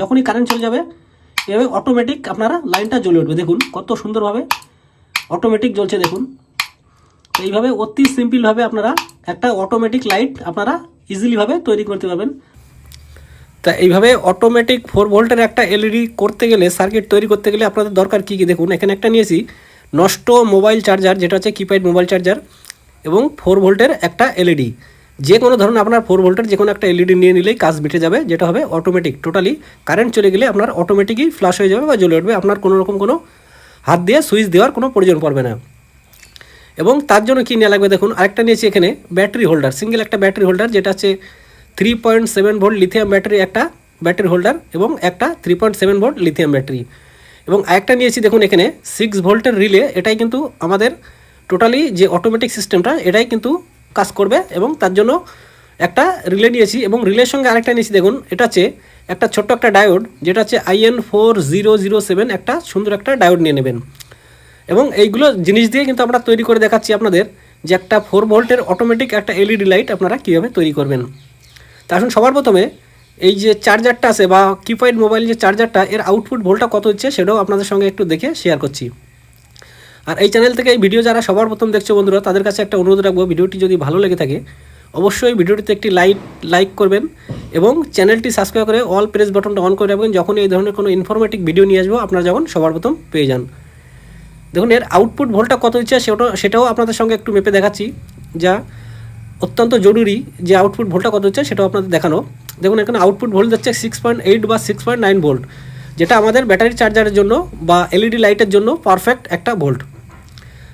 যখনই কারেন্ট চলে যাবে এভাবে অটোমেটিক আপনারা লাইনটা জ্বলে উঠবে। দেখুন কত সুন্দরভাবে অটোমেটিক জ্বলছে। দেখুন এইভাবে অতি সিম্পলভাবে আপনারা একটা অটোমেটিক লাইট আপনারা ইজিলিভাবে তৈরি করতে পারবেন। তা এইভাবে অটোমেটিক 4 ভোল্টের একটা এলইডি করতে গেলে, সার্কিট তৈরি করতে গেলে আপনাদের দরকার কী কী দেখুন। এখানে একটা নিয়েছি নষ্ট মোবাইল চার্জার, যেটা হচ্ছে কিপ্যাড মোবাইল চার্জার, এবং 4 ভোল্টের একটা এলইডি। যে কোনো ধরুন আপনার 4 ভোল্টের যে কোনো একটা এলইডি নিয়ে নিলেই কাজ মিটে যাবে, যেটা হবে অটোমেটিক। টোটালি কারেন্ট চলে গেলে আপনার অটোমেটিকই ফ্ল্যাশ হয়ে যাবে বা জ্বলে উঠবে, আপনার কোনো রকম কোনো হাত দিয়ে সুইচ দেওয়ার কোনো প্রয়োজন পড়বে না। এবং তার জন্য কী নেওয়া লাগবে দেখুন, আরেকটা নিয়েছি এখানে ব্যাটারি হোল্ডার, সিঙ্গেল একটা ব্যাটারি হোল্ডার, যেটা হচ্ছে 3.7 ভোল্ট লিথিয়াম ব্যাটারি একটা ব্যাটারি হোল্ডার, এবং একটা 3.7 ভোল্ট লিথিয়াম ব্যাটারি। এবং আরেকটা নিয়েছি দেখুন এখানে 6 ভোল্টের রিলে। এটাই কিন্তু আমাদের টোটালি যে অটোমেটিক সিস্টেমটা এটাই কিন্তু কাজ করবে, এবং তার জন্য একটা রিলে নিয়েছি। এবং রিলের সঙ্গে আরেকটা নিয়েছি দেখুন, এটা হচ্ছে একটা ছোট্ট একটা ডায়োড, যেটা হচ্ছে IN4007, একটা সুন্দর একটা ডায়োড নিয়ে নেবেন। এবং এইগুলো জিনিস দিয়ে কিন্তু আমরা তৈরি করে দেখাচ্ছি আপনাদের যে একটা 4 ভোল্টের অটোমেটিক একটা এলইডি লাইট আপনারা কীভাবে তৈরি করবেন। তা আসুন সবার প্রথমে এই যে চার্জারটা আছে বা কিপ্যাড মোবাইল যে চার্জারটা, এর আউটপুট ভোল্টটা কত হচ্ছে সেটাও আপনাদের সঙ্গে একটু দেখে শেয়ার করছি। আর এই চ্যানেল থেকে এই ভিডিও যারা সবার প্রথম দেখছো বন্ধুরা, তাদের কাছে একটা অনুরোধ রাখবো, ভিডিওটি যদি ভালো লেগে থাকে অবশ্যই ভিডিওটিতে একটি লাইক করবেন, এবং চ্যানেলটি সাবস্ক্রাইব করে অল প্রেস বাটনটা অন করে রাখবেন, যখন এই ধরনের কোনো ইনফরমেটিভ ভিডিও নিয়ে আসবো আপনারা যখন সবার প্রথম পেয়ে যান। দেখুন এর আউটপুট ভোল্টটা কত হচ্ছে সেটাও আপনাদের সঙ্গে একটু মেপে দেখাচ্ছি, যা অত্যন্ত জরুরি যে আউটপুট ভোল্টটা কত হচ্ছে সেটাও আপনাদের দেখানো। দেখুন এখানে আউটপুট ভোল্ট হচ্ছে 6.8 বা 6.9 ভোল্ট, যেটা আমাদের ব্যাটারি চার্জারের জন্য বা এলইডি লাইটের জন্য পারফেক্ট একটা ভোল্ট।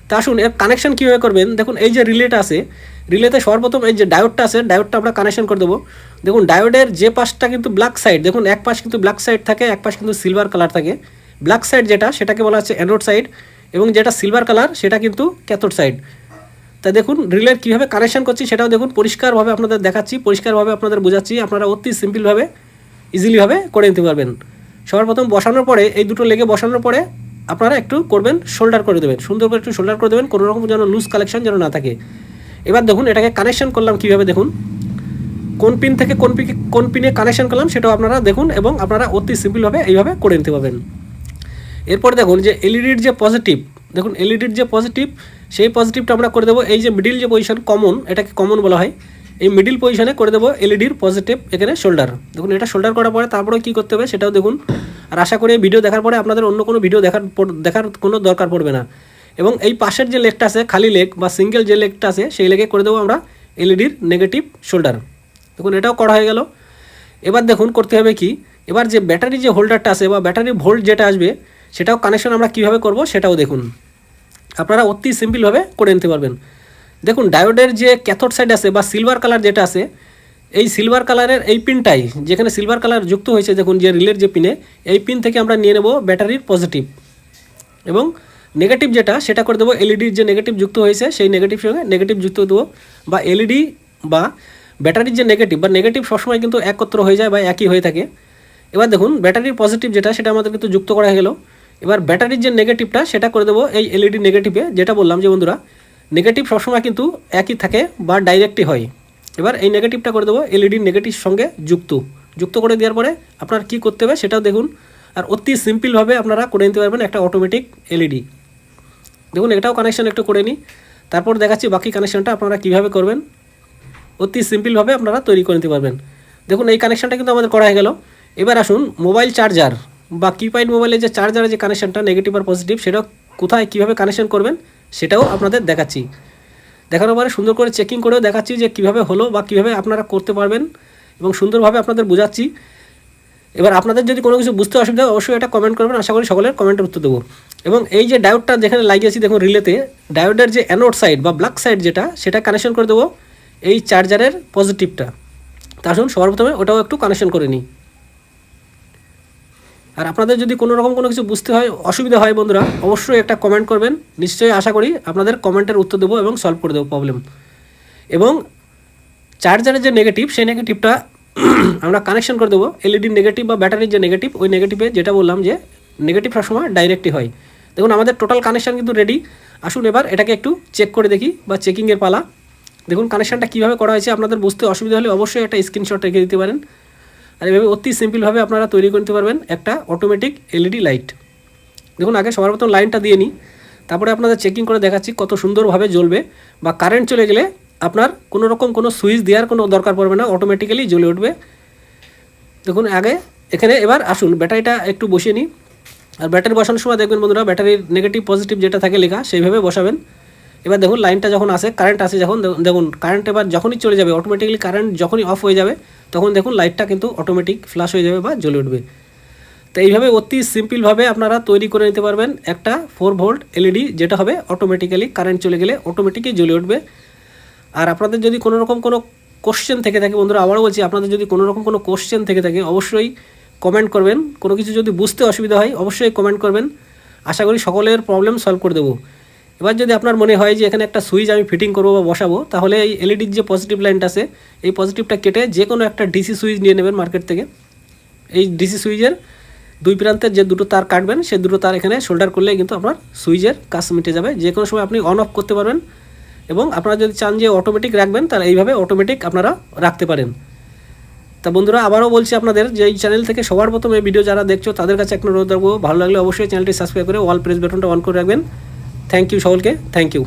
তা আসুন এর কানেকশন কীভাবে করবেন। দেখুন এই যে রিলেটা আছে, রিলেতে সর্বপ্রথম এই যে ডায়োডটা আছে, ডায়োডটা আমরা কানেকশন করে দেবো। দেখুন ডায়োডের যে পাশটা কিন্তু ব্ল্যাক সাইড, দেখুন এক পাশ কিন্তু ব্ল্যাক সাইড থাকে, এক পাশ কিন্তু সিলভার কালার থাকে। ব্ল্যাক সাইড যেটা সেটাকে বলা হচ্ছে অ্যানোড সাইড, এবং যেটা সিলভার কালার সেটা কিন্তু ক্যাথোড সাইড। তা দেখুন রিলের কীভাবে কানেকশন করছি সেটাও দেখুন, পরিষ্কারভাবে আপনাদের দেখাচ্ছি, পরিষ্কারভাবে আপনাদের বোঝাচ্ছি, আপনারা অতি সিম্পলভাবে ইজিলিভাবে করে নিতে পারবেন। সবার প্রথম বসানোর পরে এই দুটো লেগে বসানোর পরে আপনারা একটু করবেন শোল্ডার করে দেবেন, সুন্দর করে একটু শোল্ডার করে দেবেন, কোনো রকম যেন লুজ কালেকশন যেন না থাকে। এবার দেখুন এটাকে কানেকশন করলাম কীভাবে, দেখুন কোন পিন থেকে কোন পিনে কানেকশন করলাম সেটাও আপনারা দেখুন, এবং আপনারা অতি সিম্পলভাবে এইভাবে করে নিতে পারবেন। এরপর দেখুন যে এলইডির যে পজিটিভ, দেখুন এলইডির যে পজিটিভ, সেই পজিটিভটা আমরা করে দেবো এই যে মিডিল যে পজিশন কমন, এটাকে কমন বলা হয়, এই মিডিল পজিশনে করে দেবো এলইডির পজিটিভ এখানে শোল্ডার। দেখুন এটা শোল্ডার করার পরে তারপরে কী করতে হবে সেটাও দেখুন। আর আশা করি এই ভিডিও দেখার পরে আপনাদের অন্য কোনো ভিডিও দেখার কোনো দরকার পড়বে না। এবং এই পাশের যে লেগটা আছে, খালি লেগ বা সিঙ্গেল যে লেগটা আছে, সেই লেগে করে দেবো আমরা এলইডির নেগেটিভ শোল্ডার। দেখুন এটাও করা হয়ে গেল। এবার দেখুন করতে হবে কি, এবার যে ব্যাটারি যে হোল্ডারটা আছে বা ব্যাটারি ভোল্ট যেটা আসবে সেটাও কানেকশন আমরা কীভাবে করব সেটাও দেখুন, আপনারা অতি সিম্পলভাবে করে নিতে পারবেন। দেখুন ডায়োডের যে ক্যাথোড সাইড আছে বা সিলভার কালার যেটা আছে, এই সিলভার কালারের এই পিনটাই, যেখানে সিলভার কালার যুক্ত হয়েছে দেখুন যে রিলের যে পিনে, এই পিন থেকে আমরা নিয়ে নেব ব্যাটারির পজিটিভ, এবং নেগেটিভ যেটা সেটা করে দেবো এলইডির যে নেগেটিভ যুক্ত হয়েছে সেই নেগেটিভ সঙ্গে নেগেটিভ যুক্ত দেবো, বা এলইডি বা ব্যাটারির যে নেগেটিভ বা নেগেটিভ সবসময় কিন্তু একত্র হয়ে যায় বা একই হয়ে থাকে। এবার দেখুন ব্যাটারির পজিটিভ যেটা সেটা আমাদের কিন্তু যুক্ত করা হয়ে গেল। এবার ব্যাটারির যে নেগেটিভটা সেটা করে দেবো এই এলইডি নেগেটিভে, যেটা বললাম যে বন্ধুরা নেগেটিভ সবসময় কিন্তু একই থাকে বা ডাইরেক্টই হয়। এবার এই নেগেটিভটা করে দেবো এলইডি নেগেটিভ সঙ্গে যুক্ত করে দেওয়ার পরে আপনার কী করতে হবে সেটাও দেখুন, আর অতি সিম্পলভাবে আপনারা করে নিতে পারবেন একটা অটোমেটিক এলইডি। দেখুন এটাও কানেকশন একটু করে নিই, তারপর দেখাচ্ছি বাকি কানেকশনটা আপনারা কীভাবে করবেন। অতি সিম্পলভাবে আপনারা তৈরি করে নিতে পারবেন। দেখুন এই কানেকশনটা কিন্তু আমাদের করা হয়ে গেল। এবার আসুন মোবাইল চার্জার বা কিপ্যাড মোবাইলের যে চার্জারের যে কানেকশনটা নেগেটিভ আর পজিটিভ, সেটা কোথায় কীভাবে কানেকশন করবেন সেটাও আপনাদের দেখাচ্ছি। দেখানোর পরে সুন্দর করে চেকিং করেও দেখাচ্ছি যে কীভাবে হলো বা কীভাবে আপনারা করতে পারবেন, এবং সুন্দরভাবে আপনাদের বোঝাচ্ছি। এবার আপনাদের যদি কোনো কিছু বুঝতে অসুবিধা হয় অবশ্যই এটা কমেন্ট করবেন, আশা করি সকলের কমেন্টের উত্তর দেবো। এবং এই যে ডায়োডটা যেখানে লাগিয়েছি দেখুন রিলেতে, ডায়োডের যে অ্যানোড সাইড বা ব্ল্যাক সাইড যেটা, সেটা কানেকশন করে দেবো এই চার্জারের পজিটিভটা। তা আসুন সবার প্রথমে ওটাও একটু কানেকশন করে নিই। আর আপনাদের যদি কোনো রকম কোনো কিছু বুঝতে হয় অসুবিধা হয় বন্ধুরা, অবশ্যই একটা কমেন্ট করবেন, নিশ্চয়ই আশা করি আপনাদের কমেন্টের উত্তর দেবো এবং সলভ করে দেবো প্রবলেম। এবং চার্জারের যে নেগেটিভ সেই নেগেটিভটা আমরা কানেকশন করে দেবো এলইডি নেগেটিভ বা ব্যাটারির যে নেগেটিভ, ওই নেগেটিভে, যেটা বললাম যে নেগেটিভ সবসময় ডাইরেক্টই হয়। দেখুন আমাদের টোটাল কানেকশান কিন্তু রেডি। আসুন এবার এটাকে একটু চেক করে দেখি বা চেকিংয়ের পালা। দেখুন কানেকশানটা কীভাবে করা হয়েছে, আপনাদের বুঝতে অসুবিধা হলে অবশ্যই একটা স্ক্রিনশট রেখে দিতে পারেন। আর এইভাবে অতি সিম্পলভাবে আপনারা তৈরি করতে পারবেন একটা অটোমেটিক এলইডি লাইট। দেখুন আগে সবার প্রথম লাইনটা দিয়ে নিই, তারপরে আপনাদের চেকিং করে দেখাচ্ছি কত সুন্দরভাবে জ্বলবে। বা কারেন্ট চলে গেলে আপনার কোনো রকম কোনো সুইচ দেওয়ার কোনো দরকার পড়বে না, অটোমেটিক্যালি জ্বলে উঠবে। দেখুন আগে এখানে এবার আসুন ব্যাটারিটা একটু বসিয়ে নিই। আর ব্যাটারি বসানোর সময় দেখবেন বন্ধুরা, ব্যাটারির নেগেটিভ পজিটিভ যেটা থাকে লেখা সেইভাবে বসাবেন। এবার দেখুন লাইনটা যখন আসে, কারেন্ট আসে যখন, দেখুন কারেন্ট এবার যখনই চলে যাবে, অটোমেটিক্যালি কারেন্ট যখনই অফ হয়ে যাবে তখন দেখুন লাইটটা কিন্তু অটোমেটিক ফ্ল্যাশ হয়ে যাবে বা জ্বলে উঠবে। তো এইভাবে অতি সিম্পলভাবে আপনারা তৈরি করে নিতে পারবেন একটা 4 ভোল্ট এলইডি, যেটা হবে অটোমেটিক্যালি কারেন্ট চলে গেলে অটোমেটিকই জ্বলে উঠবে। আর আপনাদের যদি কোনো রকম কোনো কোশ্চেন থেকে থাকে বন্ধুরা, আবারও বলছি, আপনাদের যদি কোনো রকম কোনো কোশ্চেন থেকে থাকে অবশ্যই কমেন্ট করবেন। কোনো কিছু যদি বুঝতে অসুবিধা হয় অবশ্যই কমেন্ট করবেন, আশা করি সকলের প্রবলেম সলভ করে দেবো। এবার যদি আপনার মনে হয় যে এখানে একটা সুইচ আমি ফিটিং করবো বা বসাবো, তাহলে এই এলইডির যে পজিটিভ লাইনটা আছে এই পজিটিভটা কেটে যে কোনো একটা ডিসি সুইচ নিয়ে নেবেন মার্কেট থেকে। এই ডিসি সুইচের দুই প্রান্তের যে দুটো তার কাটবেন, সে দুটো তার এখানে শোল্ডার করলে কিন্তু আপনার সুইচের কাজ মিটে যাবে। যে কোনো সময় আপনি অন অফ করতে পারবেন, এবং আপনারা যদি চান যে অটোমেটিক রাখবেন তাহলে এইভাবে অটোমেটিক আপনারা রাখতে পারেন। তা বন্ধুরা আবারও বলছি আপনাদের যে এই চ্যানেল থেকে সবার প্রথম এই ভিডিও যারা দেখছো তাদের কাছে একটা অনুরোধ রাখবো, ভালো লাগলে অবশ্যই চ্যানেলটি সাবস্ক্রাইব করে অল প্রেস বাটনটা অন করে রাখবেন। থ্যাংক ইউ সকলকে, থ্যাংক ইউ।